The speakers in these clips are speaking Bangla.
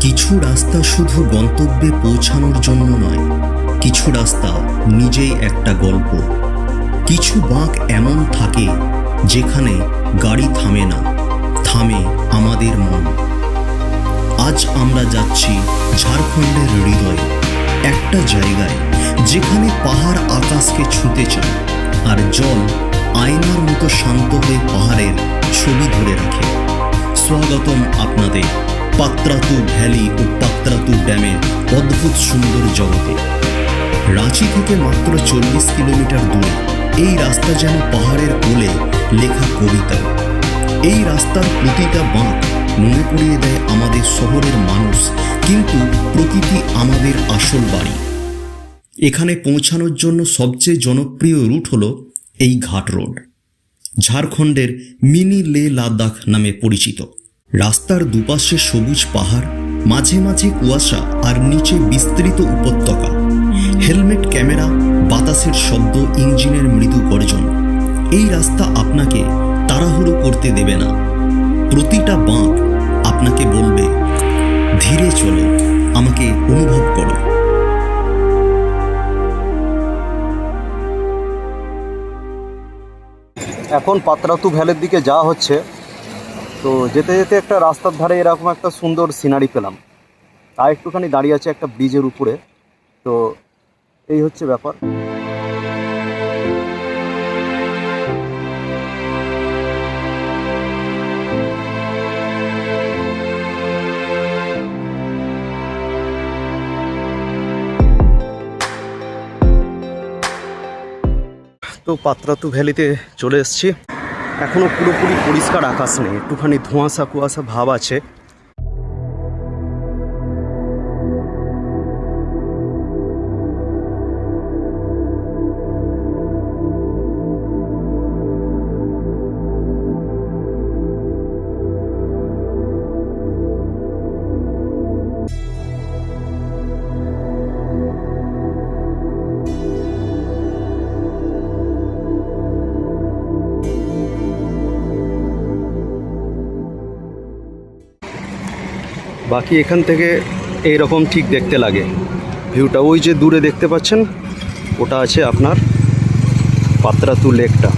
কিছু রাস্তা শুধু গন্তব্যে পৌঁছানোর জন্য নয়, কিছু রাস্তা নিজেই একটা গল্প। কিছু বাঁক এমন থাকে যেখানে গাড়ি থামে না, থামে আমাদের মন। আজ আমরা যাচ্ছি ঝাড়খণ্ডের হৃদয়ে, একটা জায়গায় যেখানে পাহাড় আকাশকে ছুঁতে চায় আর জল আয়নার মতো শান্ত হয়ে পাহাড়ের ছবি ধরে রাখে। স্বাগতম আপনাদের পাত্রাতু ভ্যালি ও পাত্রাতু ড্যামের অদ্ভুত সুন্দর জগতে। রাঁচি থেকে মাত্র 40 কিলোমিটার দূরে এই রাস্তা যেন পাহাড়ের কোলে লেখা কবিতা। এই রাস্তার প্রতিটা বাঁক মনে করিয়ে দেয় আমাদের শহরের মানুষ, কিন্তু প্রকৃতি আমাদের আসল বাড়ি। এখানে পৌঁছানোর জন্য সবচেয়ে জনপ্রিয় রুট হলো এই ঘাট রোড, ঝাড়খণ্ডের মিনি লে লাদাখ নামে পরিচিত। রাস্তার দুপাশে সবুজ পাহাড়, মাঝে মাঝে কুয়াশা আর নিচে বিস্তৃত উপত্যকা। হেলমেট, ক্যামেরা, বাতাসের শব্দ, ইঞ্জিনের মৃদু গর্জন। এই রাস্তা আপনাকে তাড়াহুড়ো করতে দেবে না। প্রতিটা বাঁক আপনাকে বলবে, ধীরে চলো, আমাকে অনুভব করো। এখন পাত্রাতু ভ্যালির দিকে যাওয়া হচ্ছে। তো যেতে যেতে একটা রাস্তার ধারে এরকম একটা সুন্দর সিনারি পেলাম। তা একটুখানি দাঁড়িয়ে আছে একটা ব্রিজের উপরে। তো এই হচ্ছে ব্যাপার। তো পাত্রাতু ভ্যালিতে চলে এসেছি। এখনো পুরোপুরি পরিষ্কার আকাশ নেই, একটুখানি ধোঁয়াশা কুয়াশা ভাব আছে। বাকি এখান থেকে এইরকম ঠিক দেখতে লাগে ভিউটা। ওই যে দূরে দেখতে পাচ্ছেন, ওটা আছে আপনার পাত্রাতু লেকটা।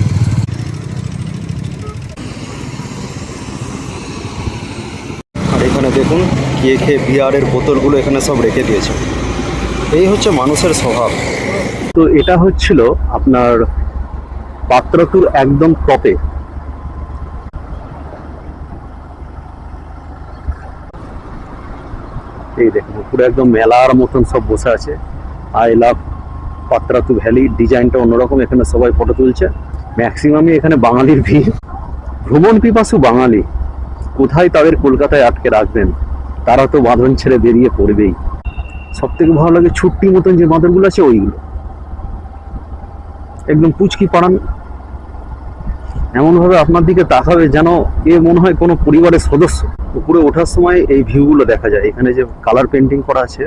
আর এখানে দেখুন খেয়ে বিয়ারের বোতলগুলো এখানে সব রেখে দিয়েছে। এই হচ্ছে মানুষের স্বভাব। তো এটা হচ্ছিল আপনার পাত্রাতুর একদম টপে। এই দেখুন পুরো একদম মেলার মতন সব বসে আছে। I love Patratu valley. ডিজাইনটা অন্যরকম। এখানে সবাই ফটো তুলছে। ম্যাক্সিমামই এখানে বাঙালির ভিড়। ভ্রমণ পিপাসু বাঙালি কোথায় তাদের কলকাতায় আটকে রাখবেন? তারা তো বাঁধন ছেড়ে বেরিয়ে পড়বেই। সব থেকে ভালো লাগে ছুট্টি মতন যে বাঁধনগুলো আছে ওইগুলো, একদম পুচকি পাড়ান, এমনভাবে আপনার দিকে তাকাবে যেন এ মনে হয় কোনো পরিবারের সদস্য। উপরে ওঠার সময় এই ভিউগুলো দেখা যায়। এখানে যে কালার পেন্টিং করা আছে,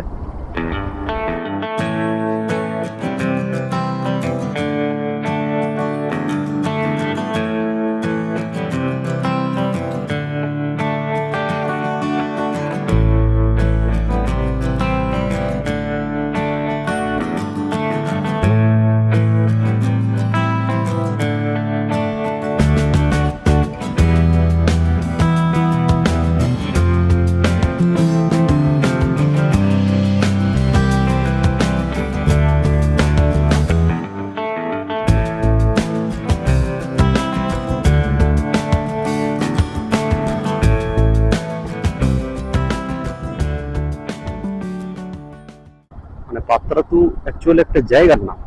পাত্রাতু অ্যাকচুয়ালি একটা জায়গার নাম।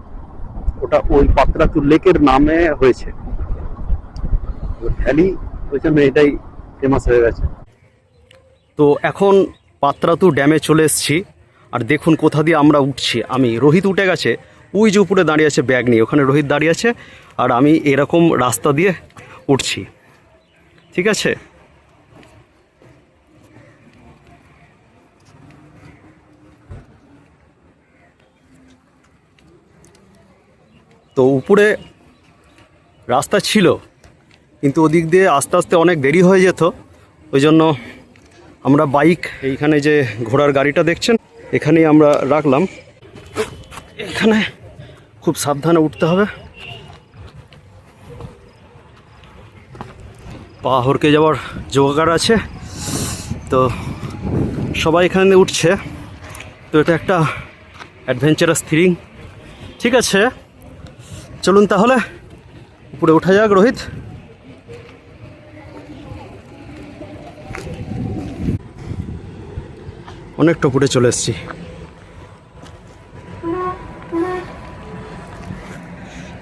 ওটা ওই পাত্রাতু লেকের নামে হয়েছে। ভ্যালি ওই জন্য এটাই ফেমাস হয়ে গেছে। তো এখন পাত্রাতু ড্যামে চলে এসেছি। আর দেখুন কোথা দিয়ে আমরা উঠছি। আমি, রোহিত উঠে গেছে, ওই যে উপরে দাঁড়িয়ে আছে ব্যাগ নিয়ে, ওখানে রোহিত দাঁড়িয়ে আছে। আর আমি এরকম রাস্তা দিয়ে উঠছি, ঠিক আছে। তো উপরে রাস্তা ছিল, কিন্তু ওদিক দিয়ে আস্তে আস্তে অনেক দেরি হয়ে যেত। ওই জন্য আমরা বাইক এইখানে যে ঘোড়ার গাড়িটা দেখছেন এখানেই আমরা রাখলাম। এখানে খুব সাবধানে উঠতে হবে, পা হড়কে যাওয়ার জোগাড় আছে। তো সবাই এখানে উঠছে, তো এটা একটা অ্যাডভেঞ্চারাস থ্রিং। ঠিক আছে, চলুন তাহলে উপরে ওঠা যাক। রোহিত, অনেকটা উপরে চলে এসেছি।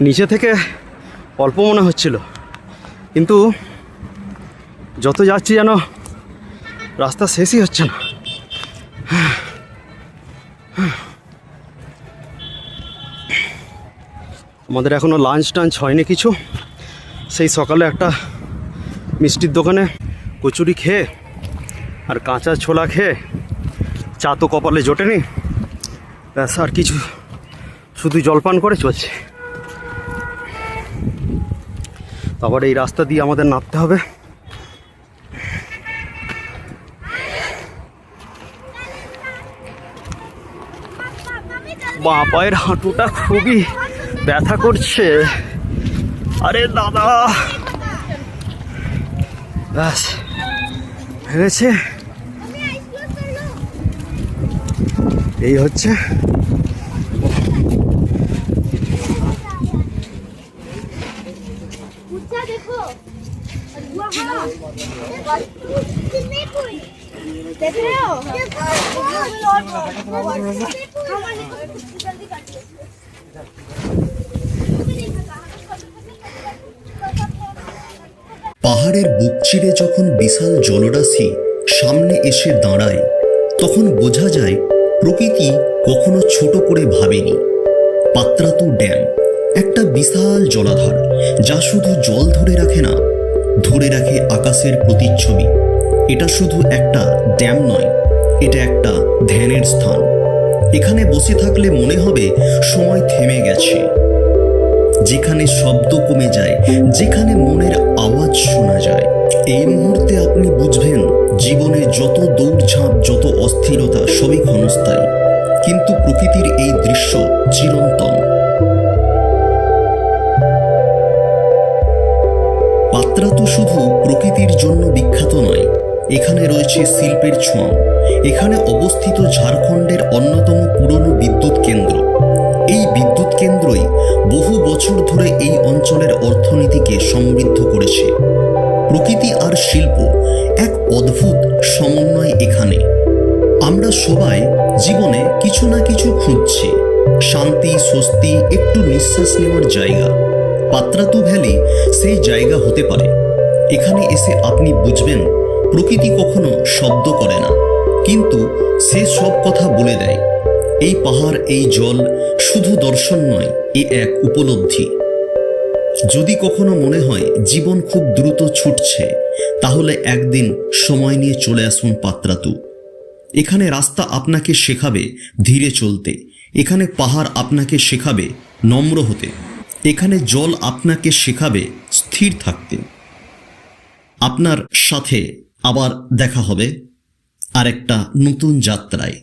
নিচে থেকে অল্প মনে হচ্ছিল, কিন্তু যত যাচ্ছি যেন রাস্তা শেষই হচ্ছে না। আমাদের এখনও লাঞ্চ টাঞ্চ হয়নি কিছু। সেই সকালে একটা মিষ্টির দোকানে কচুরি খেয়ে আর কাঁচা ছোলা খেয়ে, চা তো কপালে জোটেনি, ব্যাস আর কিছু, শুধু জলপান করে চলছে। আবার এই রাস্তা দিয়ে আমাদের নামতে হবে। বাঁ পায়ের হাঁটুটা খুবই ব্যথা করছে। আরে দাদা, ব্যাস ভেঙেছে। এই হচ্ছে देख रहे हो? পাহাড়ের বুক চিরে যখন বিশাল জলরাশি সামনে এসে দাঁড়ায়, তখন বোঝা যায় প্রকৃতি কখনো ছোট করে ভাবেনি। পাত্রাতু ড্যাম একটা বিশাল জলাধার, যা শুধু জল ধরে রাখে না, ধরে রাখে আকাশের প্রতিচ্ছবি। এটা শুধু একটা ড্যাম নয়, এটা একটা ধ্যানের স্থান। এখানে বসে থাকলে মনে হবে সময় থেমে গেছে, যেখানে শব্দ কমে যায়, যেখানে মনের আওয়াজ শোনা যায়। এই মুহূর্তে আপনি বুঝবেন জীবনে যত দৌড়ঝাঁপ, যত অস্থিরতা সবই ক্ষণস্থায়ী, কিন্তু প্রকৃতির এই দৃশ্য চিরন্তন। পাত্রা তো শুধু প্রকৃতির জন্য বিখ্যাত নয়, এখানে রয়েছে শিল্পের ছোঁয়া। এখানে অবস্থিত ঝাড়খণ্ডের অন্যতম পুরনো বিদ্যুৎ কেন্দ্র। এই বিদ্যুৎ কেন্দ্রই বহু বছর ধরে এই অঞ্চলের অর্থনীতিকে সমৃদ্ধ করেছে। প্রকৃতি আর শিল্প এক অদ্ভুত সমন্বয় এখানে। আমরা সবাই জীবনে কিছু না কিছু খুঁজছি, শান্তি, স্বস্তি, একটু নিঃশ্বাস নেওয়ার জায়গা। পাত্রাতু ভ্যালি সেই জায়গা হতে পারে। এখানে এসে আপনি বুঝবেন প্রকৃতি কখনো শব্দ করে না, কিন্তু সে সব কথা বলে দেয়। এই পাহাড়, এই জল শুধু দর্শন নয়, এ এক উপলব্ধি। যদি কখনো মনে হয় জীবন খুব দ্রুত ছুটছে, তাহলে একদিন সময় নিয়ে চলে আসুন পাত্রাতু। এখানে রাস্তা আপনাকে শেখাবে ধীরে চলতে, এখানে পাহাড় আপনাকে শেখাবে নম্র হতে, এখানে জল আপনাকে শেখাবে স্থির থাকতে। আপনার সাথে আবার দেখা হবে আরেকটা নতুন যাত্রায়।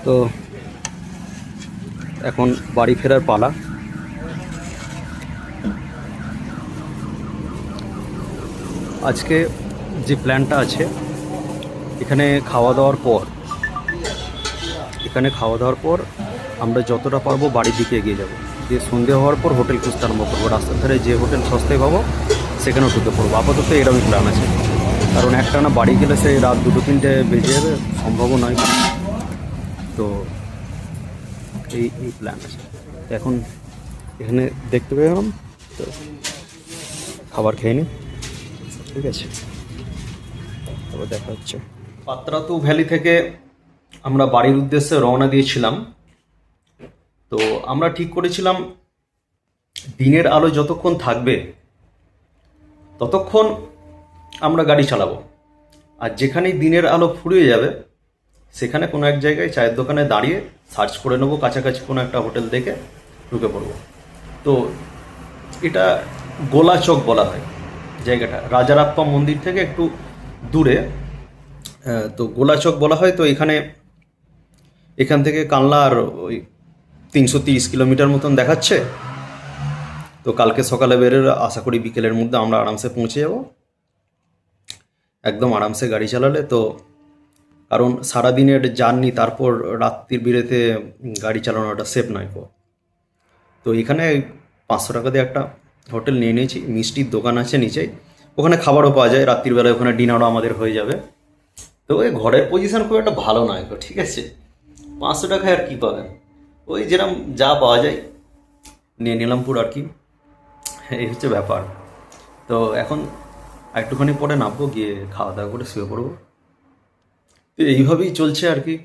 তো এখন বাড়ি ফেরার পালা। আজকে যে প্ল্যানটা আছে, এখানে খাওয়া দাওয়ার পর আমরা যতটা পারবো বাড়ির দিকে এগিয়ে যাব, দিয়ে সন্ধে হওয়ার পর হোটেল খুঁজতে আরম্ভ করবো। রাস্তার ধারে যে হোটেল সস্তায় পাবো সেখানেও ঢুকে পড়বো। আপাতত এরকমই প্ল্যান আছে, কারণ একটানা বাড়ি গেলে সেই রাত 2-3টে বেজে যাবে, সম্ভবও নয়। তো এই প্ল্যান আছে। এখন এখানে দেখতে পেলাম, তো খাবার খেয়ে নিই, ঠিক আছে? তারপর দেখা হচ্ছে। পাত্রাতু ভ্যালি থেকে আমরা বাড়ির উদ্দেশ্যে রওনা দিয়েছিলাম। তো আমরা ঠিক করেছিলাম দিনের আলো যতক্ষণ থাকবে ততক্ষণ আমরা গাড়ি চালাবো, আর যেখানেই দিনের আলো ফুরিয়ে যাবে সেখানে কোনো এক জায়গায় চায়ের দোকানে দাঁড়িয়ে সার্চ করে নেবো, কাছাকাছি কোনো একটা হোটেল দেখে ঢুকে পড়বো। তো এটা গোলাচক বলা হয় জায়গাটা, রাজারাপ্পা মন্দির থেকে একটু দূরে। তো গোলাচক বলা হয়। তো এখান থেকে কানলার ওই 330 কিলোমিটার মতন দেখাচ্ছে। তো কালকে সকালে বেরোলে আশা করি বিকেলের মধ্যে আমরা আরামসে পৌঁছে যাব, একদম আরামসে গাড়ি চালালে। তো কারণ সারাদিনের জার্নি তারপর রাত্রির বিরেতে গাড়ি চালানোটা সেফ নয়। তো এখানে 500 টাকা দিয়ে একটা হোটেল নিয়ে নিয়েছি, মিষ্টির দোকান আছে নিচেই, ওখানে খাবারও পাওয়া যায়, রাত্রিবেলায় ওখানে ডিনারও আমাদের হয়ে যাবে। তো ওই ঘরের পজিশন খুব একটা ভালো নয় গো, ঠিক আছে? 500 টাকায় আর কী পাবেন, ওই যেরকম যা পাওয়া যায় নিয়ে নিলাম পুরো আর কি, এই হচ্ছে ব্যাপার। তো এখন একটুখানি পরে নামবো, গিয়ে খাওয়া দাওয়া করে শুয়ে পড়বো। তো এইভাবেই চলছে আর কি।